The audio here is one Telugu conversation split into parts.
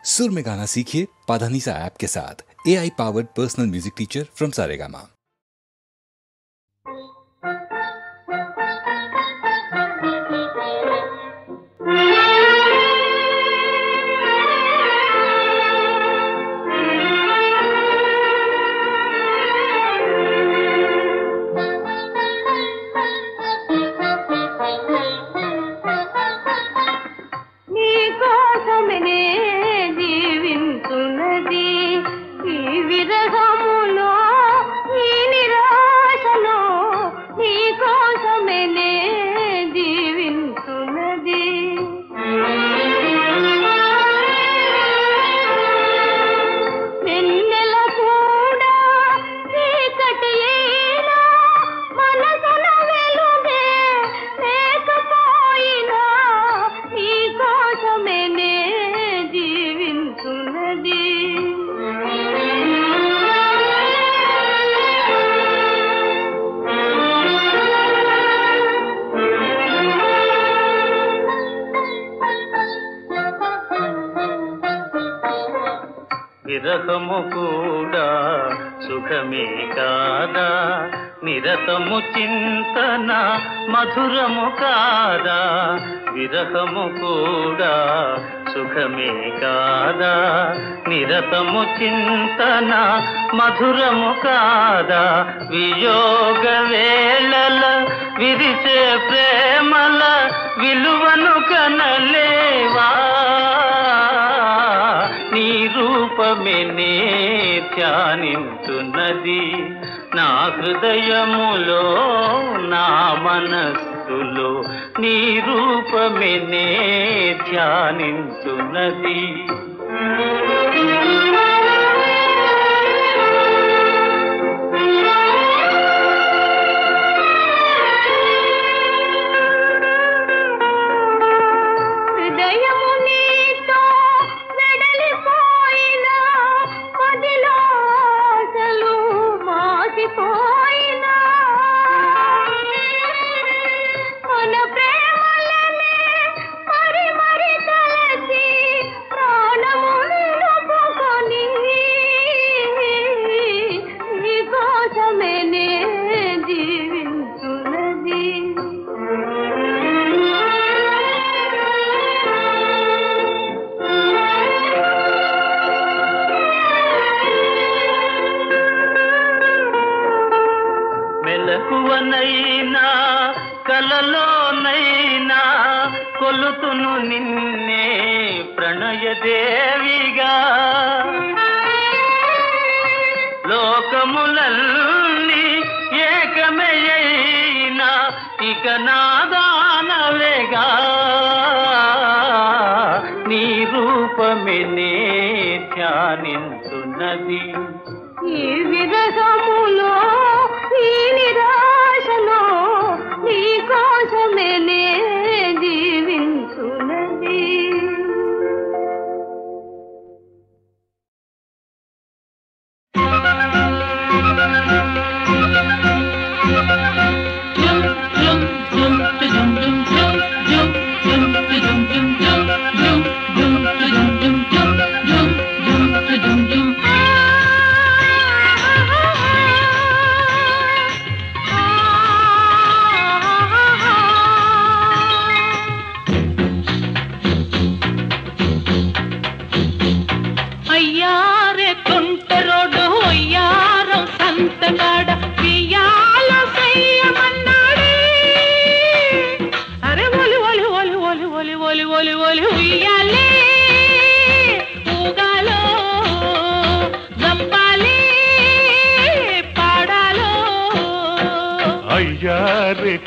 सुर में गाना सीखिए पाधानीसा ऐप के साथ। AI powered personal music teacher from Saregama. విరహము కూడా సుఖమే కాదా, నిరతము చింతన మధురము కాదా. విరహము కూడా సుఖమే కాదా, నిరతము చింతన మధురము కాదా. వియోగ వేళల విరిసే ప్రేమల విలువను కనలేవా. నీ రూపమే ధ్యానించున్నది నా హృదయములో నా మనస్సులో. నీ రూపమే ధ్యానించున్నది. మెలకువనైనా కలలోనైనా కొలుతును నిన్నే ప్రణయదేవిగా. లోకములన్నీ ఏకమయైనా ఇక నాదానవేగా. నీ రూపమే ధ్యానించున్నది. ఈ విరహములో ఈ నిరాశలో నీ కోసమే జీవించున్నది. అయ్యారే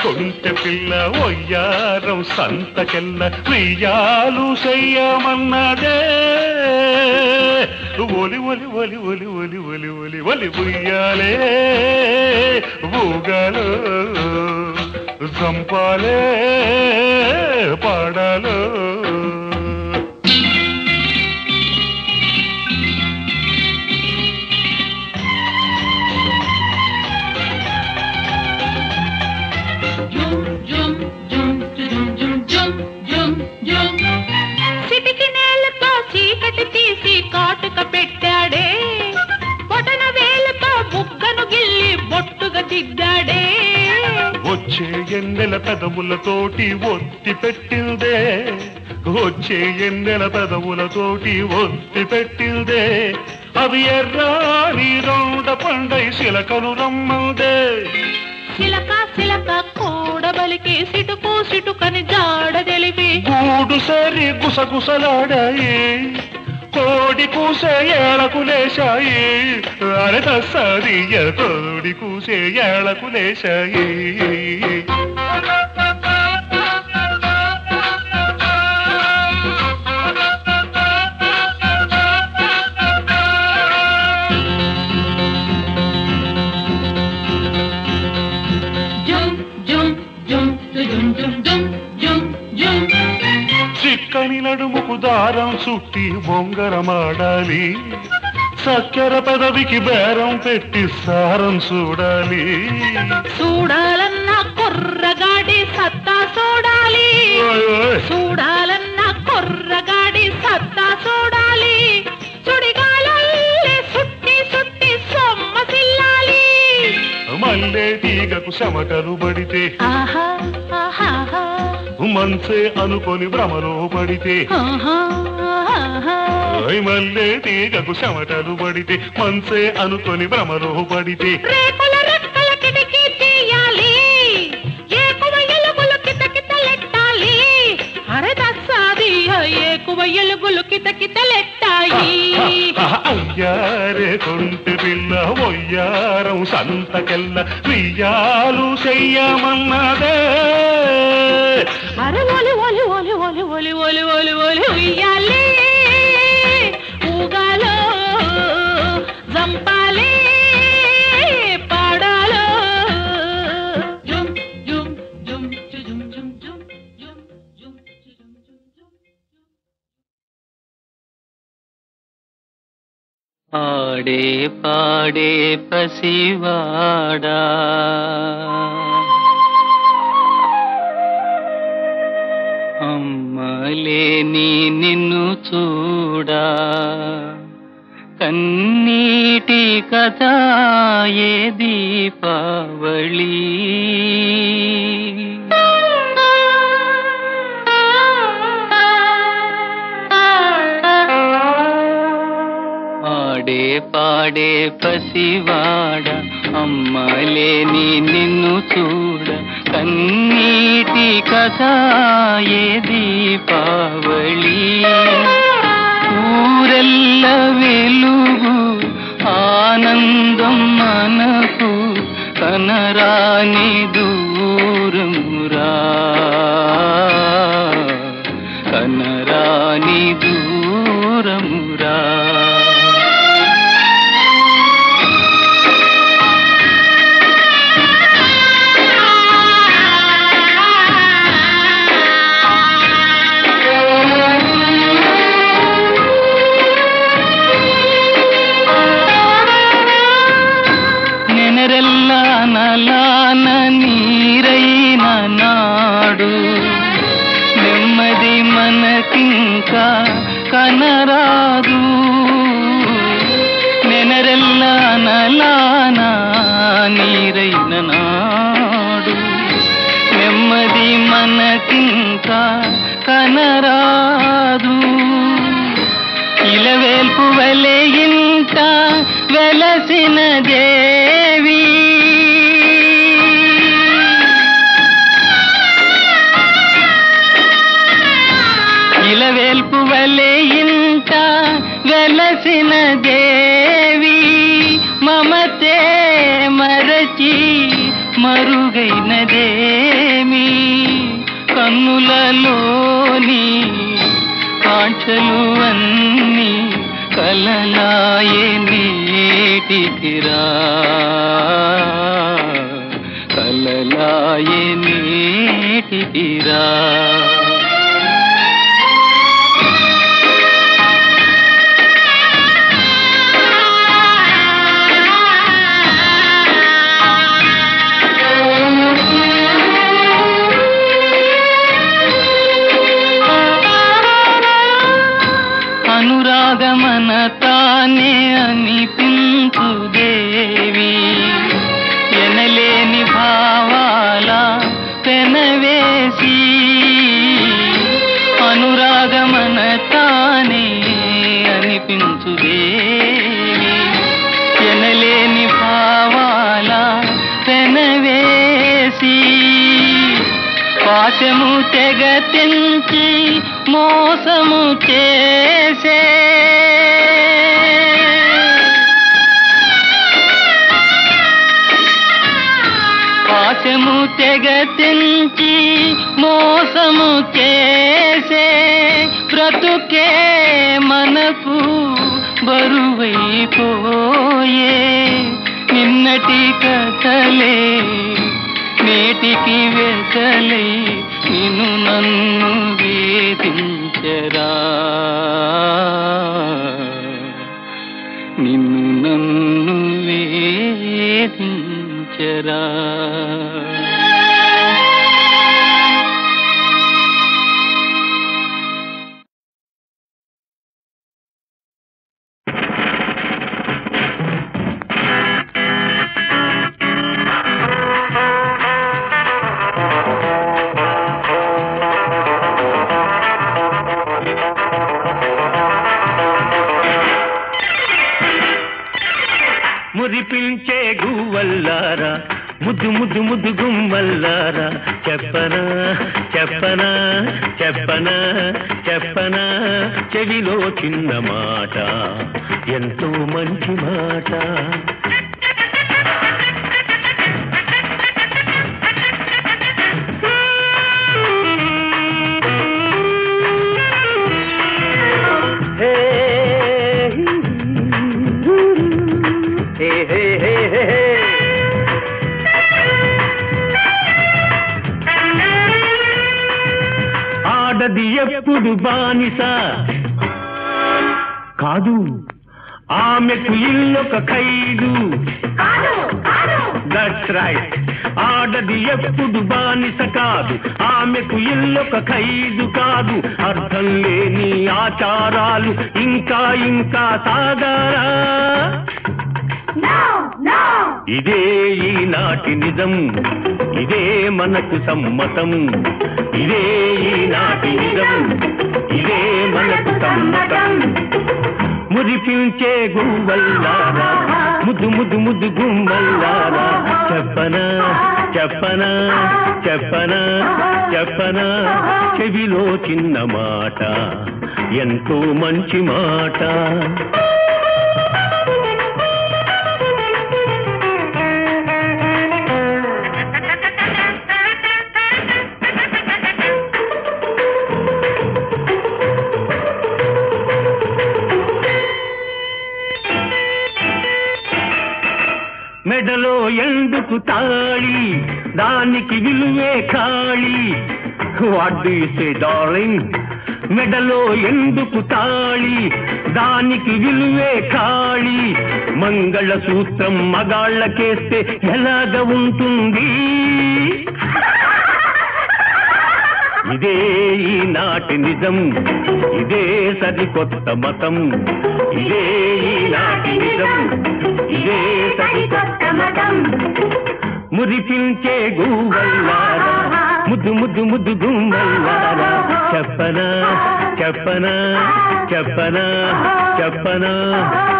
కొంటె పిల్ల ఒయ్యారం సంతకెల్ల వెయ్యాలు చెయ్యమన్నదే. ఒలి ఒలి ఒలి ఒలి ఒలి ఒలి ఒలి ఒలి ఉయ్యాలే ఊగాలో జంపాలే పాడాలో. సిటికి నేలతో చీకటి కత్తి తీసి కాటుక పెట్టాడే, బొటన వేలుతో బుగ్గను గిల్లి బొట్టుగా దిద్దాడే. వచ్చే ఎన్నెల పెదవులతోటి ఒత్తి పెట్టిందే, వచ్చే ఎన్నెల పెదవులతోటి ఒత్తి పెట్టిందే. అవి ఎర్రాని రౌండ పండై శిలకను రమ్మందే. చిలక చిలక కూడబలికి సిటుకు సిటుకని జాడ తెలిపి గూడు సరి గుసగుసలాడాయి, కోడి కూసే ఏళకు లేశాయి. అరే తస్సదియ కోడి కూసే ఏళకు లేశాయి. చిక్కని నడుముకు దారం చుట్టి బొంగరమాడాలి, చక్కెర పెదవికి బేరం పెట్టి సారం చూడాలి. చూడాలన్న కుర్రగాడి సత్తా చూడాలి, చూడాలన్న కుర్రగాడి సత్తా చూడాలి. సుడిగాలల్లే సుట్టి సుట్టి సొమ్మసిల్లాలి. మల్లె తీగకు చెమటలు పడితే ఆహా ఆహా మనసే అనుకొని భ్రమలో పడితే, మల్లె తీగకు చెమటలు పడితే మనసే అనుకొని భ్రమలో పడితే. రేకుల రెక్కల కిటికీ తీయాలి, ఏకువ ఎలుగులు కితకితలెట్టాలి. అరే దస్సాది ఏకువ ఎలుగులు కితకితలెట్టాయి. అయ్యారే కొంటి పిల్ల ఒయ్యారం సంతకెల్ల వియ్యాలు చెయ్యమన్నదే. అరే ఒలి ఒలి ఒలి ఒలి ఒలి ఒలి ఒలి ఒలి ఉయ్యాలి, ఊగాలో జంపాలి, పాడాలో. జుమ్ జుమ్ జుమ్ జుమ్ జుమ్ జుమ్ జుమ్ జుమ్ జుమ్. ఆడే పాడే పసివాడా, అమ్మలేని నిన్ను చూడా, కన్నీటి కథ ఏ దీపావళి. ఆడే పాడే పసివాడ, అమ్మలేని నిన్ను చూడ, కన్నీటి కథ ఏ దీపావళి. ఊరెల్ల వెలుగు ఆనందం మనకు, కనరాని దూరమురా, కనరాని దూరమురా. నలాన నీరైన నాడు, నెమ్మది మనకింకా కనరాదు. నెనరెల్ల నలాన నీరైన నాడు, నెమ్మది మనకింకా కనరాదు. ఇలవేల్పు వలె ఇంట వెలసిన దేవి, ఇలవేల్పు వలె ఇంట వెలసిన దేవి. మమతే మరచి మరుగైనదేమి, కన్నులలోని కాంక్షలు అన్నీ కలలాయే నేటికిరా, కలలాయే నేటికిరా. అనురా అనురాగమన తానే అనిపించు దేవి ఎనలేని భావాల పెనవేసి అనురాగమన తానే అనిపించు దేవి ఎనలేని భావాల పెనవేసి పాశము తెగ తెంచి మోసము చేసే పాశము తెగ తెంచి మోసము చేసే బ్రతుకే మనకు బరువైపోయే నిన్నటి కథలే నేటికి వెతలై నిన్ను నన్ను వేధించరా నిన్ను నన్ను వేధించరా మురిపించే గువ్వల్లారా ముద్దు ముద్దు ముద్దు గుమ్మల్లారా చెప్పనా చెప్పనా చెప్పనా చెప్పనా చెవిలో చిన్న మాట ఎంతో మంచి మాట ఆడది ఎప్పుడు బానిస కాదు ఆమెకు ఇల్లొక ఖైదు దట్స్ రైట్ ఆడది ఎప్పుడు బానిస కాదు ఆమెకు ఇల్లొక ఖైదు కాదు అర్థం లేని ఆచారాలు ఇంకా ఇంకా సాగారా ఇదే ఈనాటి నిజం ఇదే మనకు సమ్మతం ఇదే ఈనాటి నిజం ఇదే మనకు సమ్మతం మురిపించే గువ్వల్లారా ముద్దు ముద్దు ముద్దు గుమ్మల్లారా చెప్పనా చెప్పనా చెప్పనా చెప్పనా చెవిలో చిన్న మాట ఎంతో మంచి మాట మెడలో ఎందుకు తాళి దానికి విలువే ఖాళీ what do you say darling మెడలో ఎందుకు తాళి దానికి విలువే ఖాళీ మంగళ సూత్రం మగాళ్ళకేస్తే ఎలాగ ఉంటుంది ఇదే ఈనాటి నిజం ఇదే సరికొత్త మతం ఇదే ఈనాటి నిజం ఇదే సరికొత్త మతం మురిపించే గువ్వల్లారా ముద్దు ముద్దు ముద్దు గుమ్మల్లారా చెప్పనా చెప్పనా చెప్పనా చెప్పనా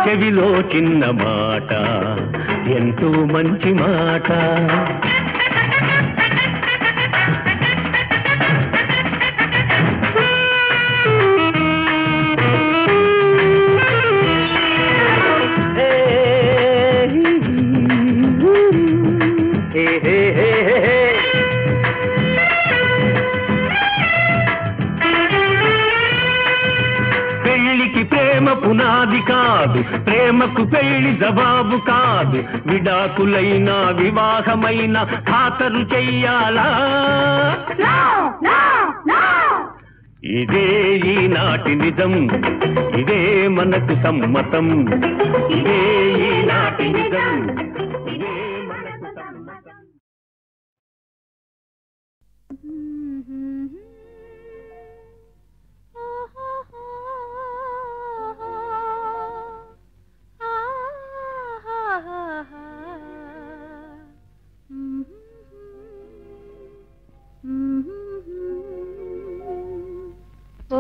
చెవిలో చిన్న మాట ఎంతో మంచి మాట పెళ్లికి ప్రేమ పునాది కాదు ప్రేమకు పెళ్లి జవాబు కాదు విడాకులైన వివాహమైన ఖాతరు చెయ్యాలా ఇదే ఈనాటి నిజం ఇదే మనకు సమ్మతం ఇదే ఈనాటి నిజం ఇదే మనకు సమ్మతం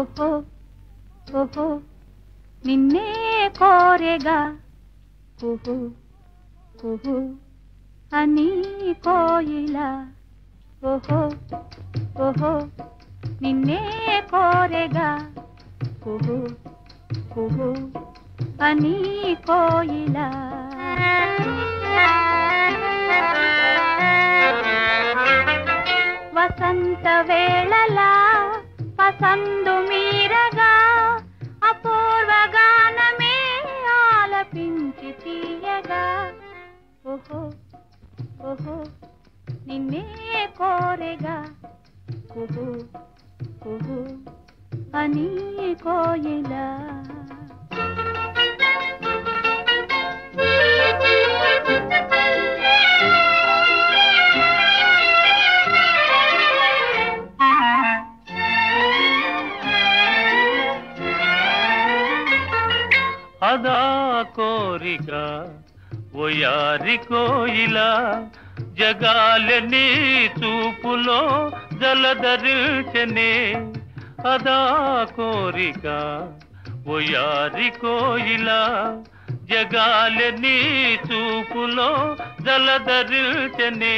ఓహో ఓహో నిన్నే కోరెగా కుహు కుహు అని కోయిలా ఓహో ఓహో నిన్నే కోరెగా కుహు కుహు అని కోయిలా వసంత వేళలా పసందు మీరగా అపూర్వ గానమే ఆలపించి తీయగా ఓహో ఓహో నిన్నే కోరెగా కుహు కుహు అని కోయిలా అదా కోరిక ఓయారి కోయిలా జగాలని చూపులో జలధరించనే అదా కోరిక ఓయారి కోయిలా జగాలని చూపులో జలధరించనే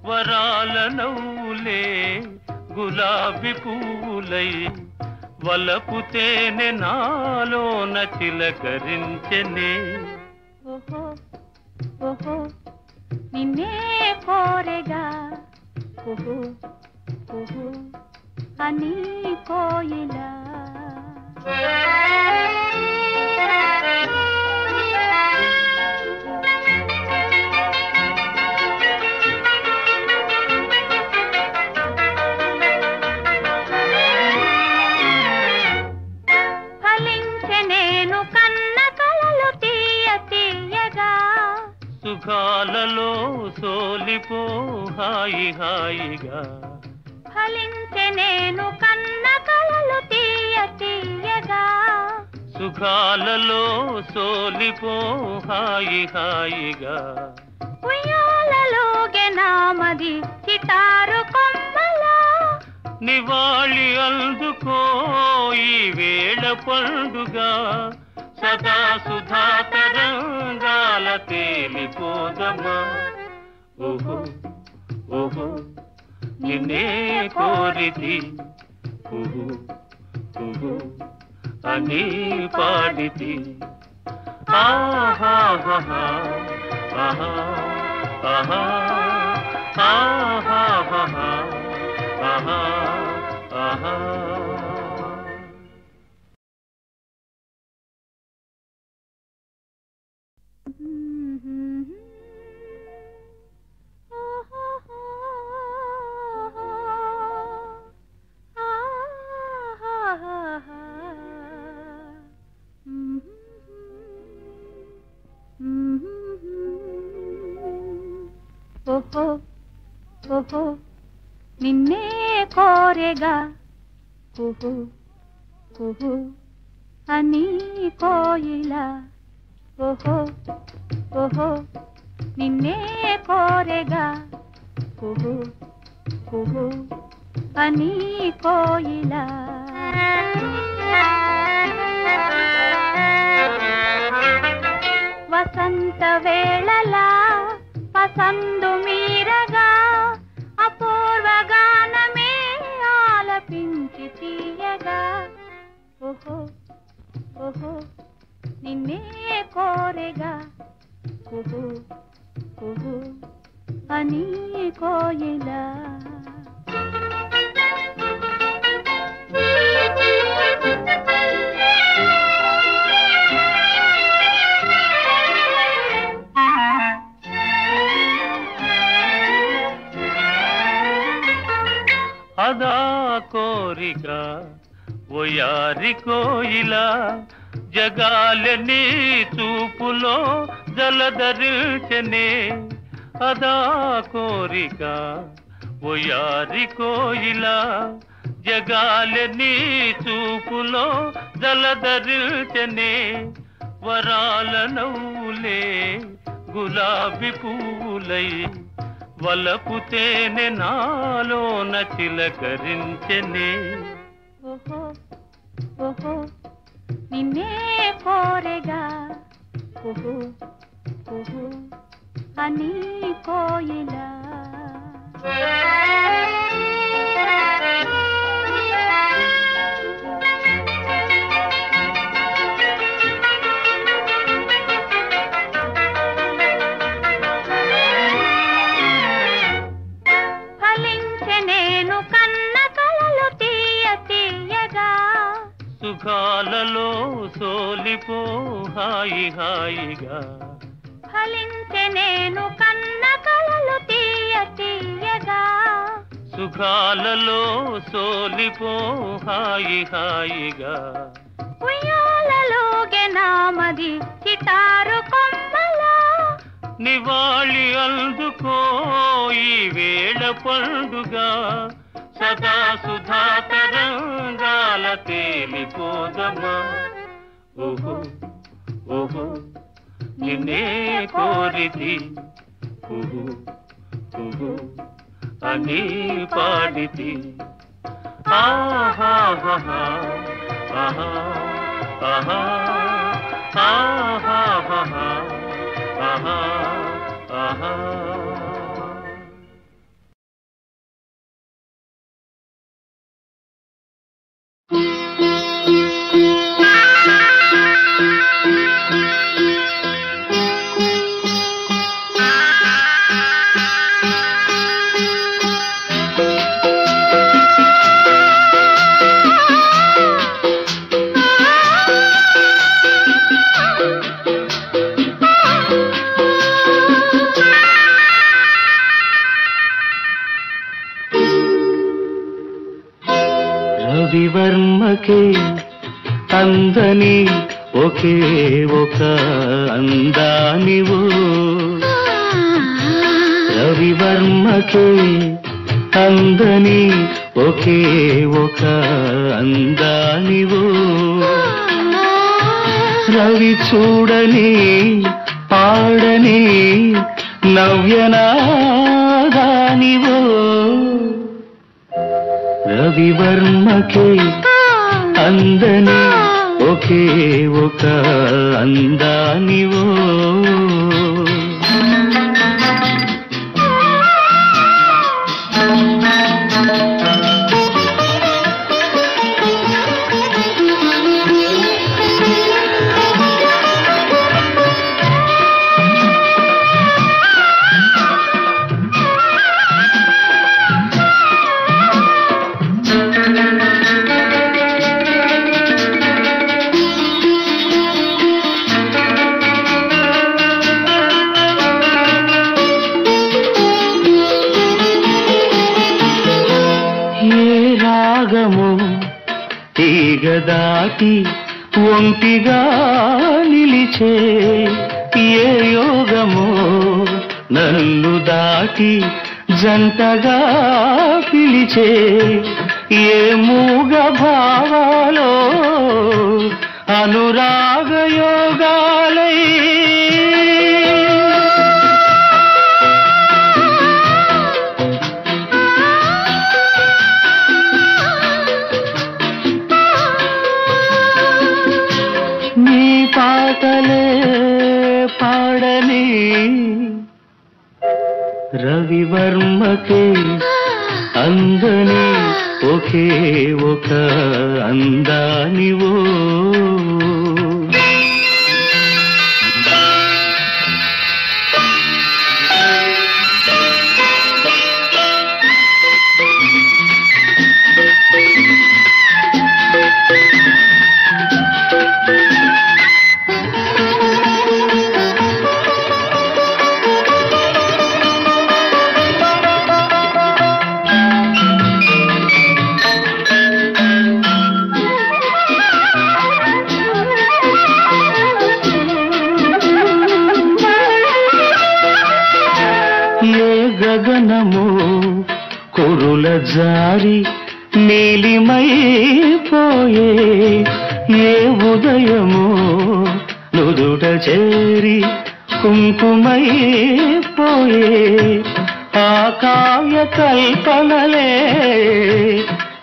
వరాల నవ్వులే గులాబీ పూలై వలపు తేనె నాలోన చిలకరించెనే ఓహో ఓహో నిన్నే కోరెగా కుహు కుహు అని కోయిలా సుఖాలలో సోలిపో హాయి హాయిగా ఫలించే నేను కన్న కలలు తీయ తీయగా సుఖాలలో సోలిపో హాయి హాయిగా ఉయ్యాలలోగే నామది చిటారు కొమ్మలా నివాళి అందుకో ఈ వేళ పండుగ సదా సుధా తరంగాల తేలిపోదమా ఓహో ఓహో నిన్నే కోరితి కుహు కుహు అని పాడితి ఆహా ఆహా ఆహా ఆహా ఆహా ఆహా ఆహా ఓహో ఓహో నిన్నే కోరెగా కుహు కుహు అని కోయిలా ఓహో ఓహో నిన్నే కోరెగా కుహు కుహు అని కోయిలా వసంత వేళలా పసందు మీరగా అపూర్వ గానమే ఆలపించి తీయగా ఓహో ఓహో నిన్నే కోరెగా కుహు కుహు అని కోయిలా అదా కోరిక ఓయారి కోయిలా జగాలని చూపులో జలధరించనే అదా కోరిక ఓయారి కోయిలా జగాలని చూపులో జలధరించనే వరాల నవ్వులే గులాబీ పూలై వలపు తేనె నాలోన చిలకరించెనే ఓహో ఓహో నిన్నే కోరెగా ఓహో ఓహో అని కోయిలా సుఖాలలో సోలిపో హాయి హాయిగా ఫలించే నేను కన్న కలలు తీయ తీయగా సుఖాలలో సోలిపో హాయి హాయిగా ఉయ్యాలలోగే నామది చిటారు కొమ్మలా నివాళి అందుకో ఈ వేళ పండుగ సదా సుధా తరంగాల తేలిపోదమా ఓహో ఓహో నిన్నే కోరితి ఓహో ఓహో అని పాడితి ఆహా ఆహా ఆహా ఆహా ఆహా ఆహా ఆహా రవివర్మకే అందని ఒకే ఒక అందానివు రవివర్మకే అందని ఒకే ఒక అందానివు రవి చూడని పాడని నవ్యనాదానివు రవివర్మకే అందని ఒకే ఒక అందానివో తీగదాటి ఒంటిగా నిలిచే ఏ యోగమో నన్ను దాటి జంటగా పిలిచే ఏ మూగ భావాలో అనురాగ యోగాలై పాటలే పాడని రవివర్మకే అందని ఒకే ఒక అందానివో గగనము కురుల జారి నీలిమైపోయే ఏ ఉదయము నుదుట చేరి కుంకుమైపోయే ఆ కావ్య కల్పనలే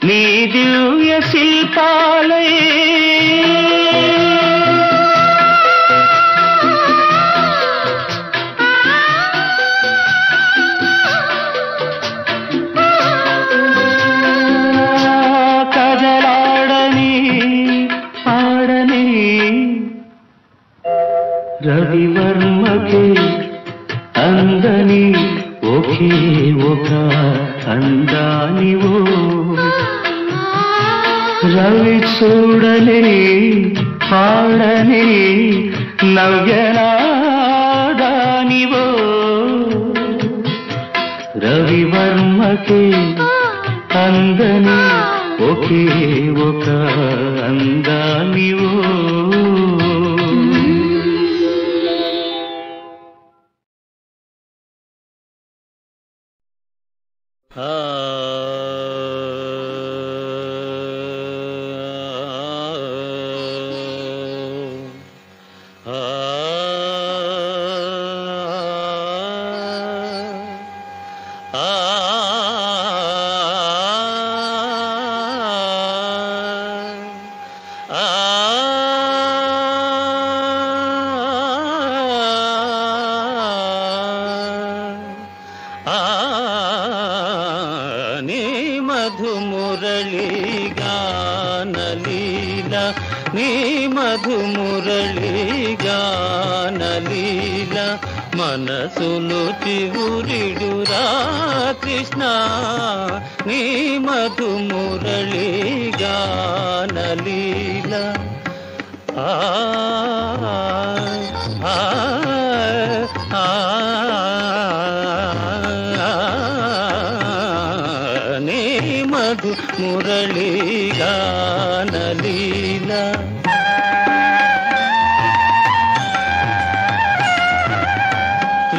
నీ దివ్య శిల్పాలై కదలాడని పాడని రవివర్మకే అందని ఒకే ఒక అందానివో రవి చూడని పాడని నవ్యనాదానివో రవివర్మకే అందని ఒకే ఒక అందానివో నీ మధుమురళి గానలీల మనసులు చివురిడురా కృష్ణ నీ మధుమురళి గానలీల ఆ ఆ నీ మధుమురళి గానలీల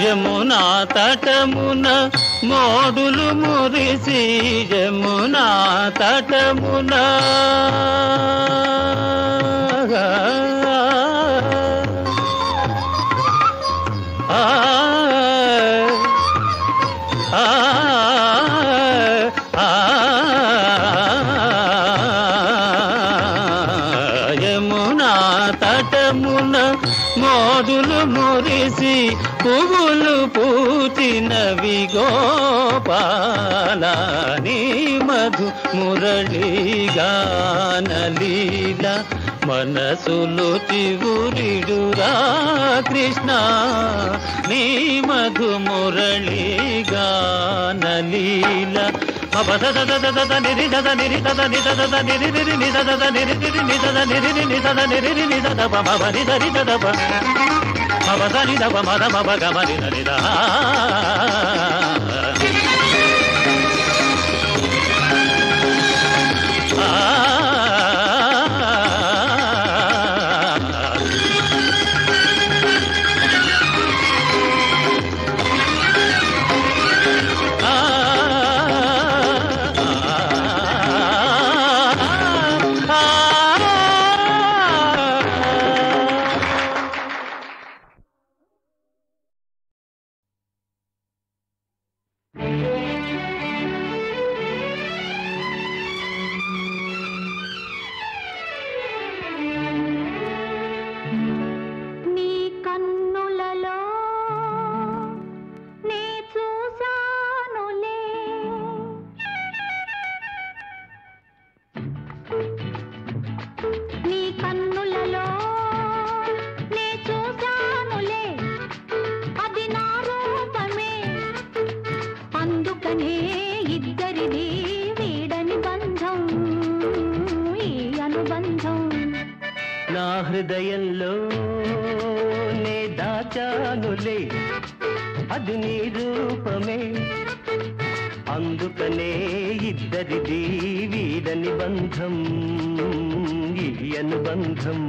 యమునా తటమున మోడులు మురిసి యమునా తటమున యమునా తటమున మోడులు మురిసి పువ్వులు పూచినవి గోపాల నీ మధు మురళి గానలీల మనసులు చివురిడురా కృష్ణ నీ మధు మురళి గానలీల మబసని దబ మద మబ గమని ననిద హృదయంలో నే దాచానులే అది నీ రూపమే అందుకనే ఇద్దరిది వీడని బంధం ఈ అనుబంధం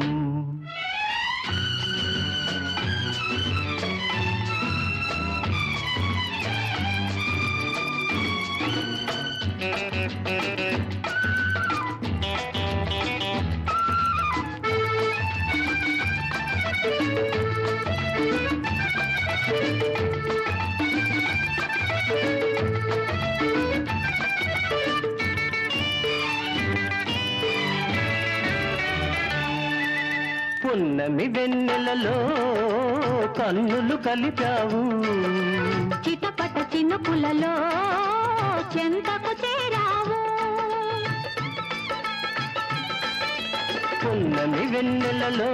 పున్నమి వెన్నెలలో కన్నులు కలిపావు చిటపట చినుకులలో చెంతకు చేరావు పున్నమి వెన్నెలలో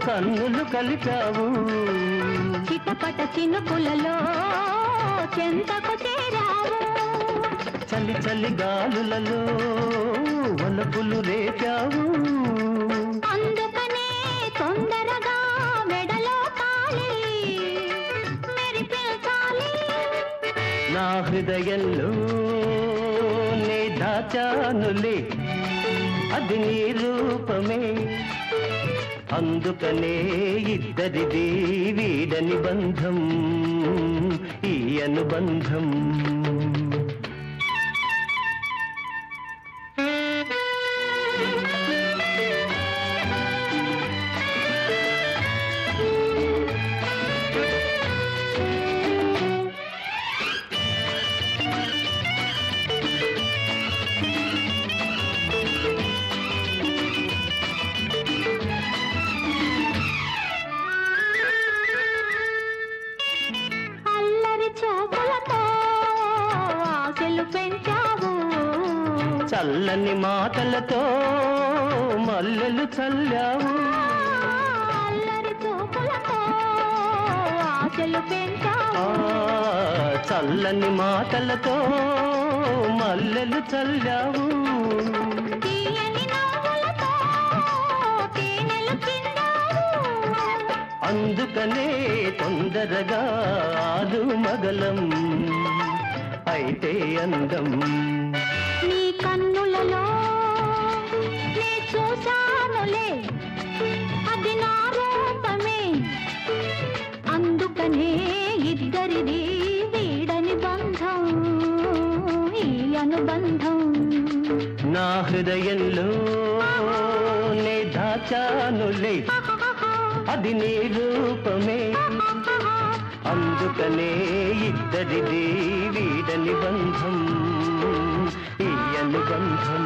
కన్నులు కలిపావు చిటపట చినుకులలో చెంతకు చేరావు చలి చలి గాలులలో వలపులు రేపావు అందుకనే తొందరగా మెడలో తాళి మెరిపించాలి నా హృదయంలో నే దాచానులే అది నీ రూపమే అందుకనే ఇద్దరిది వీడని బంధం ఈ అనుబంధం చల్లని మాటలతో మల్లెలు చల్లావు అల్లరి చూపులతో ఆశలు పెంచావు చల్లని మాటలతో మల్లెలు చల్లావు తీయని నవ్వులతో తేనెలు చిందావు అందుకనే తొందరగా ఆలు మగలం అయితే అందం నీ కన్నులలో నే చూశానులే అది నా రూపమే అందుకనే ఇద్దరిది వీడని బంధం ఈ అనుబంధం నా హృదయంలో నే దాచానులే అది నీ రూపమే అందుకనే ఇద్దరిది వీడని బంధం ఈ అనుబంధం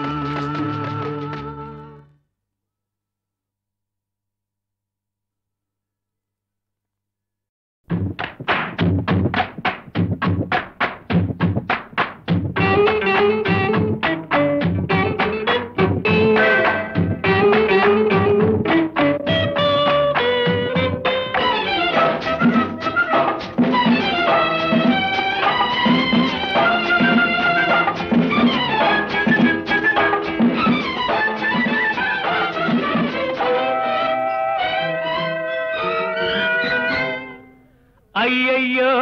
అయ్యయ్యో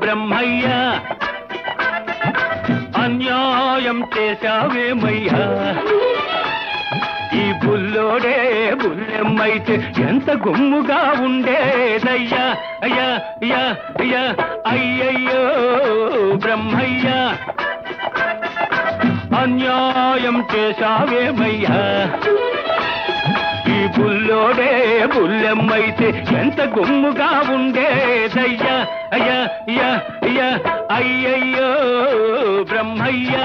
బ్రహ్మయ్య అన్యాయం చేశావేమయ్యా ఈ బుల్లోడే బుల్లెమ్మైతే ఎంత గుమ్ముగా ఉండేదయ్యా అయ్యా అయ్యా అయ్యా అయ్యయ్యో బ్రహ్మయ్య అన్యాయం చేశావేమయ్యా ఈ బుల్లోడే బుల్లెమ్మైతే ఎంత గుమ్ముగా ఉండేదయ్యా అయ్యా అయ్యా అయ్యా అయ్యయ్యో బ్రహ్మయ్య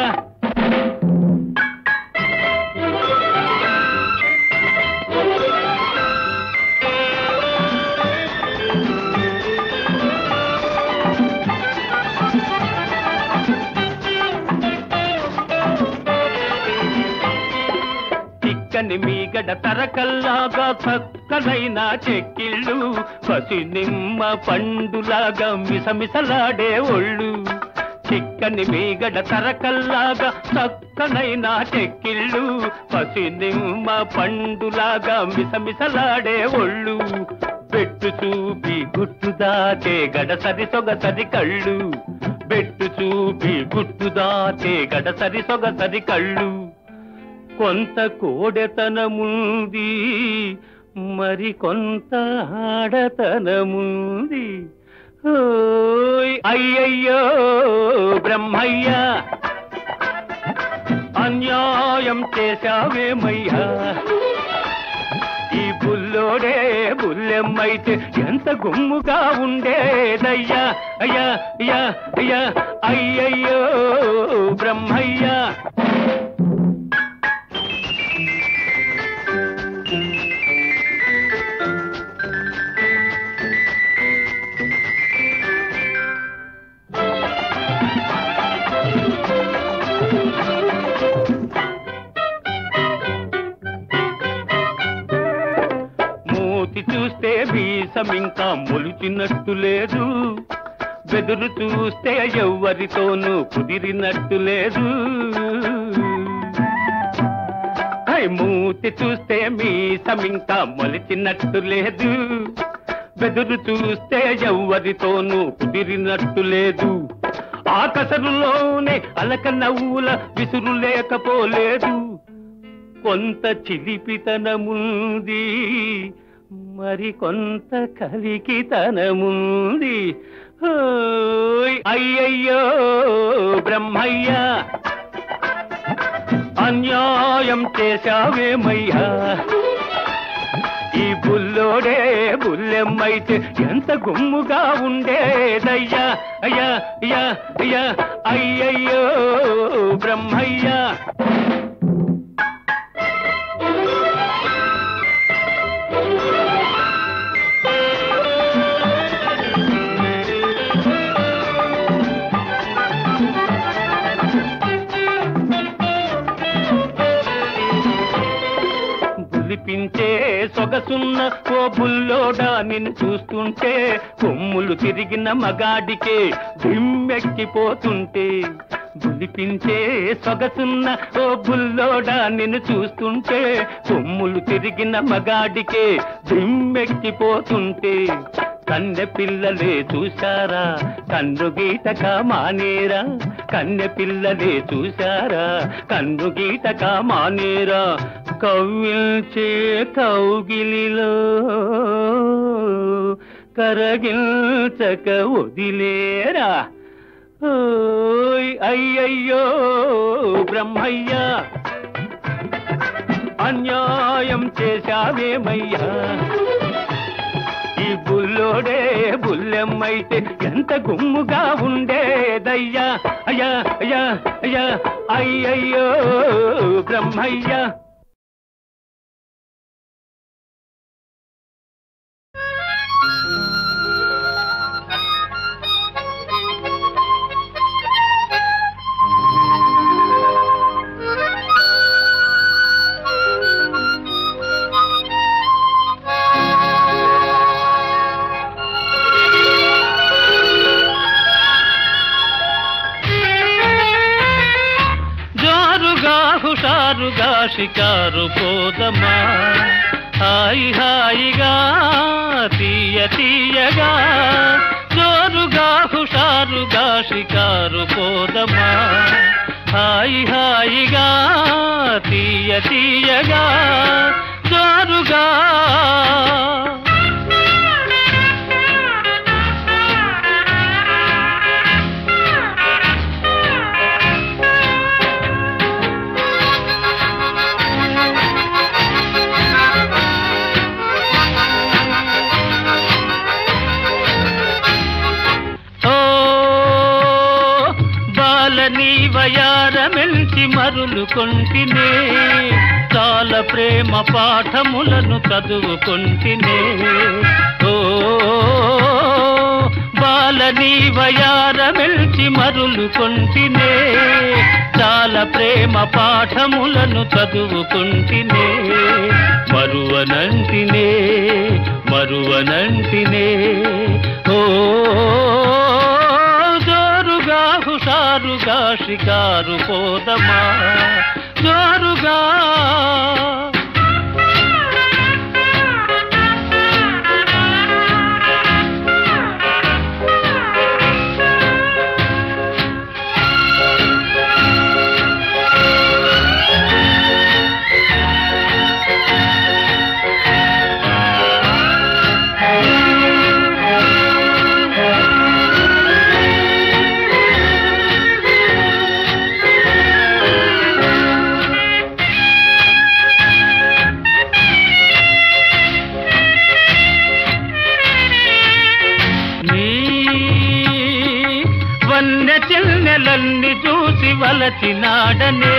చిక్కని మీగడ తరకల్లాగా చక్కనైన చెక్కిళ్ళు పసి నిమ్మ పండులాగా మిసమిసలాడే ఒళ్ళు చిక్కని మీగడ తరకల్లాగా చక్కనైన చెక్కిళ్ళు పసి నిమ్మ పండులాగా మిసమిసలాడే ఒళ్ళు పెట్టు చూపి గుట్టు దాటే గడసరి సొగసరి కళ్ళు పెట్టు చూపి గుట్టు దాటే గడసరి సొగసరి కళ్ళు కొంత కోడెతనముంది మరి కొంత ఆడతనముంది ఓయ్ అయ్యయ్యో బ్రహ్మయ్య అన్యాయం చేశావేమయ్యా ఈ బుల్లోడే బుల్లెమ్మైతే ఎంత గుమ్ముగా ఉండేదయ్యా అయ్యా అయ్యా అయ్యా అయ్యయ్యో బ్రహ్మయ్య మూతి చూస్తే మీసం ఇంకా మొలిచినట్టు లేదు, బెదురు చూస్తే ఎవ్వరితోనూ కుదిరినట్టు లేదు. మూతి చూస్తే మీసం ఇంకా మొలిచినట్టు లేదు, బెదురు చూస్తే ఎవ్వరితోనూ కుదిరినట్టు లేదు. ఆకసరులోనే అలక నవ్వుల విసురు లేకపోలేదు, కొంత చిలిపితనముంది మరి కొంత కలికితనముంది. అయ్యయ్యో బ్రహ్మయ్య అన్యాయం చేశావేమయ్యా, ఈ బుల్లోడే బుల్లెమ్మైతే ఎంత గుమ్ముగా ఉండేదయ్యా. అయ్యా అయ్యా అయ్యా అయ్యయ్యో బ్రహ్మయ్యా. పిలిపించే సొగసున్న ఓ బుల్లోడా నిన్ను చూస్తుంటే కొమ్ములు తిరిగిన మగాడికే దిమ్మెక్కిపోతుంటే. బులిపించే సొగసున్న ఓ బుల్లోడా నిన్ను చూస్తుంటే కొమ్ములు తిరిగిన మగాడికే దిమ్మెక్కిపోతుంటే. కన్నె పిల్లలే చూశారా కన్ను గీటక మానేరా, కన్నె పిల్లలే చూశారా కన్ను గీటక మానేరా. కవ్విల్చే కౌగిలిలో కరగిల్చక వదిలేరా. అయ్యయ్యో బ్రహ్మయ్య అన్యాయం చేశావేమయ్యా, ఈ బుల్లోడే బుల్లెమ్మైతే ఎంత గుమ్ముగా ఉండేదయ్యా. అయ్యా అయ్యా అయ్యా అయ్యయ్యో బ్రహ్మయ్య. హుషారుగా షికారు పోదమా, హాయి హాయిగా తీయ తీయగా. జోరుగా హుషారుగా షికారు పోదమా, హాయి హాయిగా తీయ తీయగా. జోరుగా వయారమెల్చి మరులు కొంటినే, చాలా ప్రేమ పాఠములను చదువుకొంటినే. ఓ బాలని వయారమెల్చి మరులు కొంటినే, చాలా ప్రేమ పాఠములను చదువుకొంటినే. మరువనంటినే మరువనంటినే. ఓ హుషారుగా షికారు పోదమా, జోరుగా. చిన్నెలన్ని చూసి వలచినాడనే,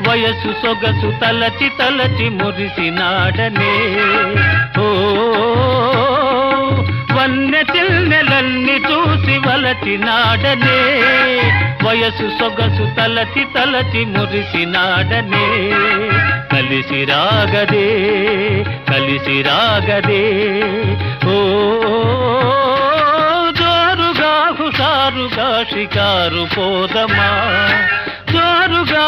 వయసు సొగసు తలచి తలచి మురిసినాడనే. ఓ వన్నె చిన్నెలన్ని చూసి వలచినాడనే, వయసు సొగసు తలచి తలచి మురిసినాడనే. కలిసి రాగదే కలిసి రాగదే ఓ జోరుగా హుషారుగా షికారు పోదమా జోరుగా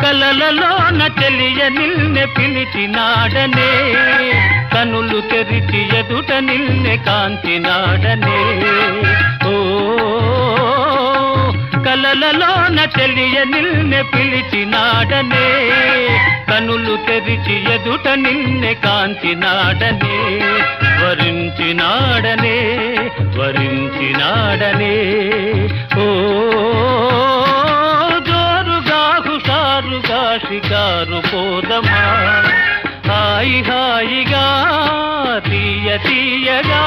కలలలోన చెలియ నిన్నే పిలిచినాడనే కనులు తెరిచి ఎదుట నిన్నే కాంచినాడనే ఓ కలలలోన చెలియ నిన్నే పిలిచినాడనే కనులు తెరిచి ఎదుట నిన్నే కాంచినాడనే వరించినాడనే వరించినాడనే ఓ షికారు పోదమా హాయి హాయిగా తీయ తీయగా